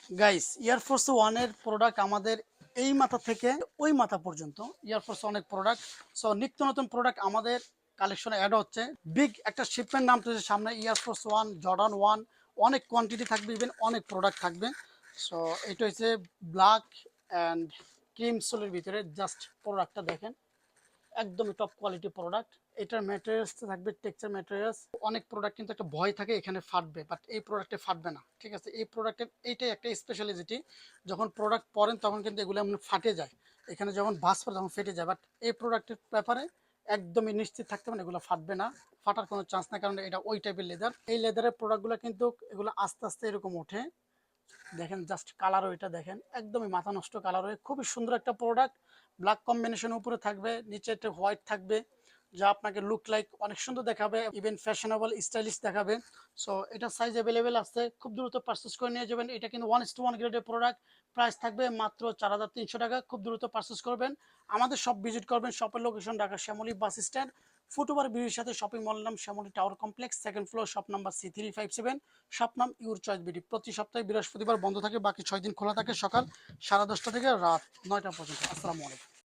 Guys, air force ওয়ানের product আমাদের এই মাথা থেকে ওই মাথা পর্যন্ত এয়ারফোর্স অনেক প্রোডাক্ট। সো নিত্য নতুন প্রোডাক্ট আমাদের কালেকশনে অ্যাড হচ্ছে। বিগ একটা শিপমেন্ট নামতেছে সামনে, এয়ারফোর্স ওয়ান, জর্ডান ওয়ান। অনেক কোয়ান্টিটি থাকবে, ইভেন অনেক প্রোডাক্ট থাকবে। সো এটা হচ্ছে ব্ল্যাক অ্যান্ড ক্রিম সোলের ভিতরে। জাস্ট প্রোডাক্টটা দেখেন, একদমই টপ কোয়ালিটি প্রোডাক্ট। এটার ম্যাটেরিয়ালস থাকবে টেক্সচার ম্যাটেরিয়ালস। অনেক প্রোডাক্ট কিন্তু একটা ভয় থাকে এখানে ফাটবে, বাট এই প্রোডাক্টে ফাটবে না। ঠিক আছে, এই প্রোডাক্টের এইটাই একটা স্পেশালিটি। যখন প্রোডাক্ট পরেন তখন কিন্তু এগুলো এমন ফাটে যায়, এখানে যখন ভাঁজ পড়ে তখন ফেটে যায়। বাট এই প্রোডাক্টের ব্যাপারে একদমই নিশ্চিত থাকতে পারেন এগুলো ফাটবে না, ফাটার কোনো চান্স নাই, কারণ এটা ওই টাইপের লেদার। এই লেদারের প্রোডাক্টগুলো কিন্তু এগুলো আস্তে আস্তে এরকম ওঠে। দেখেন জাস্ট কালারও এটা দেখেন, একদমই মাথা নষ্ট কালার হয়ে খুবই সুন্দর একটা প্রোডাক্ট। ব্ল্যাক কম্বিনেশন উপরে থাকবে, নিচে একটা হোয়াইট থাকবে, যা আপনাকে লুক লাইক অনেক সুন্দর দেখাবে, ইভেন ফ্যাশনেবল স্টাইলিশ দেখাবে। সো এটা সাইজ অ্যাভেলেবেল আছে, খুব দ্রুত পারচেস করে নিয়ে যাবেন। এটা কিন্তু 1:1 গ্রেডের প্রোডাক্ট। প্রাইস থাকবে মাত্র 4300 টাকা। খুব দ্রুত পারচেস করবেন। আমাদের শপ ভিজিট করবেন। শপের location Dhaka Shyamoli bus stand, footover ব্রিজের সাথে শপিং মল নাম Shyamoli tower complex, second floor, shop number C357। Shop নাম ইউর চয়েস বিডি। প্রতি সপ্তাহে বৃহস্পতিবার বন্ধ থাকে, বাকি 6 দিন খোলা থাকে, সকাল 10:30 থেকে রাত 9টা পর্যন্ত। আসসালামু আলাইকুম।